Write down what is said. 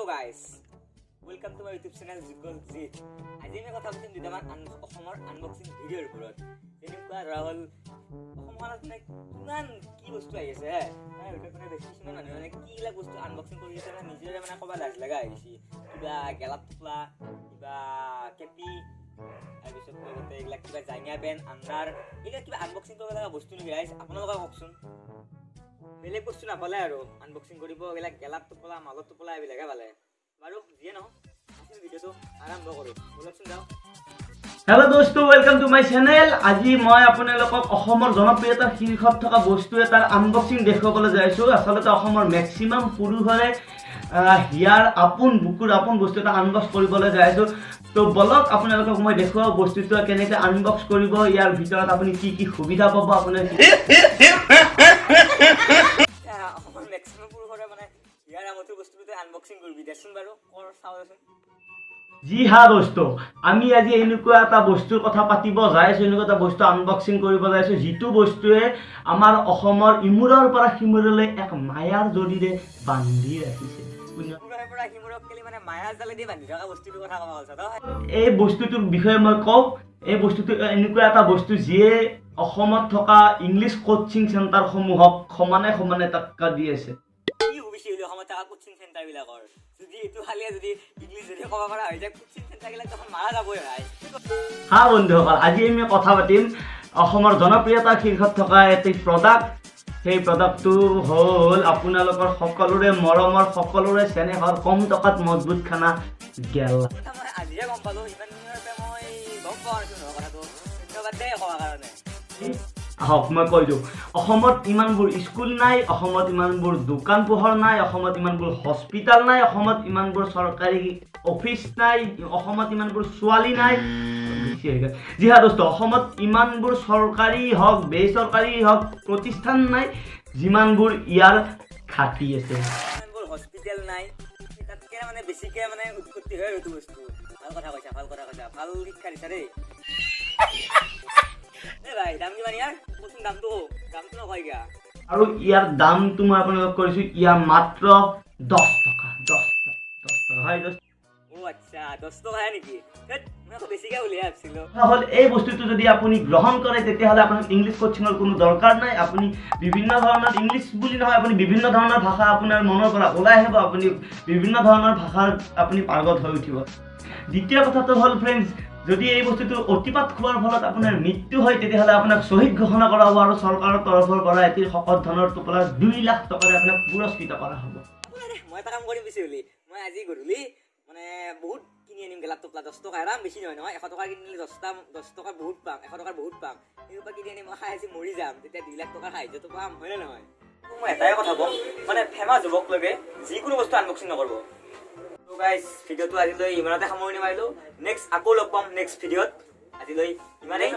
Hello guys, welcome to my YouTube channel Zikol Zit. আজি আমি কথা পাতিম দুটামান অসমৰ আনবক্সিং ভিডিঅ'ৰ ওপৰত। যেনেকুৱা ৰাহুল অসমখনত মানে কিমান কি বস্তু আহি আছে মানে ভিডিঅ'খনে দেখি কিছুমান মানুহে মানে কিলা বস্তু আনবক্সিং কৰি আছে মানে নিজৰে মানে ক'বা লাজ লগা হৈছে। কিবা গেলাপ টোপলা, কিবা কেপি, তাৰপিছত লগতে এইবিলাক কিবা জাইঙা পেন, আণ্ডাৰ, এইবিলাক কিবা আনবক্সিং কৰিব লগা বস্তু নেকি গাইজ? আপোনালোকে কওকচোন। বেলেগ বস্তু নাপালে আৰু আনবক্সিং কৰিব এইবিলাক গেলাপ টোপলা, মালত টোপলা এইবিলাকে পালে। বাৰু যিয়ে নহওক ভিডিঅ'টো আৰম্ভ কৰোঁ, বলকচোন যাওঁ। হেল্ল' দোস্ত, ৱেলকাম টু মাই চেনেল। আজি মই আপোনালোকক অসমৰ জনপ্ৰিয়তাৰ শীৰ্ষত থকা বস্তু এটাৰ আনবক্সিং দেখুৱাবলৈ যাইছোঁ। আচলতে অসমৰ মেক্সিমাম পুৰুষৰে হিয়াৰ বুকুৰ আপোন বস্তু এটা আনবক্স কৰিবলৈ যাইছোঁ। তো বলক আপোনালোকক মই দেখুৱাওঁ বস্তুটো কেনেকৈ আনবক্স কৰিব, ইয়াৰ ভিতৰত আপুনি কি কি সুবিধা পাব। আপোনাৰ অসমৰ মেক্সিমাম পুৰুষৰে মানে হিয়াৰ আমঠু বস্তুটো আনবক্সিং কৰিবি দেচোন বাৰু, কৰ চাওঁচোন। জি হা দোস্ত, আমি আজি এনেকুৱা এটা বস্তুৰ কথা পাতিব যাইছোঁ, এনেকুৱা এটা বস্তু আনবক্সিং কৰিব যাইছোঁ যিটো বস্তুৱে আমাৰ অসমৰ ইমূৰৰ পৰা সিমূৰলৈ এক মায়াৰ জৰিৰে বান্ধি ৰাখিছে। এই বস্তুটোৰ বিষয়ে মই কওঁ। এই বস্তুটো এনেকুৱা এটা বস্তু যিয়ে অসমত থকা ইংলিছ কোচিং চেণ্টাৰসমূহক সমানে সমানে টক্কা দি আছে। হা বন্ধুসকল, আজি আমি কথা পাতিম অসমৰ জনপ্ৰিয়তাৰ শীৰ্ষত থকা এটি প্ৰডাক্ট। সেই প্ৰডাক্টটো হ'ল আপোনালোকৰ সকলোৰে মৰমৰ, সকলোৰে চেনেহৰ, কম টকাত মজবুত খানা গেলা। আহক মই কৈ দিওঁ, অসমত ইমানবোৰ স্কুল নাই, অসমত ইমানবোৰ দোকান পোহৰ নাই, অসমত ইমানবোৰ হস্পিটাল নাই, অসমত ইমানবোৰ চৰকাৰী অফিচ নাই, অসমত ইমানবোৰ ছোৱালী নাই। জি হা দোস্ত, অসমত ইমানবোৰ চৰকাৰী হওক বেচৰকাৰী হওক প্ৰতিষ্ঠান নাই যিমানবোৰ ইয়াৰ খাটি আছে। হস্পিটেল নাই, তাতকে মানে বেছিকে মানে উৎপত্তি হয় এইটো বস্তু। ভাল কথা কৈছা, ভাল কথা কৈছা, ভাল শিক্ষা দিছা দেই। ভাই দাম কিমান ইয়াৰ? কোনচোন দামটো নকয় গা। আৰু ইয়াৰ দামটো মই আপোনালোকক কৰিছোঁ, ইয়াৰ মাত্ৰ 10 টকা। 10 টকা হয় দোস্ত। আচ্ছা 10 টকা নেকি? মই বেছিকে উলিয়াই ভাবছিলোঁ। এই বস্তুটো যদি আপুনি গ্ৰহণ কৰে তেতিয়াহ'লে আপোনাক ইংলিছ কোচিঙৰ কোনো দৰকাৰ নাই। আপুনি বিভিন্ন ধৰণৰ ইংলিছ বুলি নহয়, আপুনি বিভিন্ন ধৰণৰ ভাষা আপোনাৰ মনৰ পৰা ওলাই আহিব। আপুনি বিভিন্ন ধৰণৰ ভাষাৰ আপুনি পাৰ্গত হৈ উঠিব। দ্বিতীয় কথাটো হ'ল ফ্ৰেণ্ডছ, যদি এই বস্তুটো অতিপাত খোৱাৰ ফলত আপোনাৰ মৃত্যু হয় তেতিয়াহ'লে আপোনাক শ্বহীদ ঘোষণা কৰা হ'ব আৰু চৰকাৰৰ তৰফৰ পৰা এটি শকত ধনৰ টোপোলা 2 লাখ টকাৰে আপোনাক পুৰস্কৃত কৰা হ'ব। মই এটা কাম কৰিম পিছে বুলি, মই আজি গধূলি মানে বহুত কিনি আনিম গেলাপ টোপলা। 10 টকা দাম বেছি নহয় নহয়, 100 টকা কিনিলে 10 টকা বহুত পাম, 100 টকাৰ বহুত পাম। সেইসোপা কিনি আনি মই খাই আজি মৰি যাম, তেতিয়া 2 লাখ টকাৰ সাহায্যটো পাম, হয়নে নহয়? মই এটাই কথা ক'ম, মানে ফেমাছ যুৱকলৈকে যিকোনো বস্তু আনবক্সিং নকৰিব। তো গাইজ ভিডিঅ'টো আজিলৈ ইমানতে সামৰণি মাৰিলোঁ। নেক্সট আকৌ লগ পাম নেক্সট ভিডিঅ'ত। আজিলৈ ইমানেই।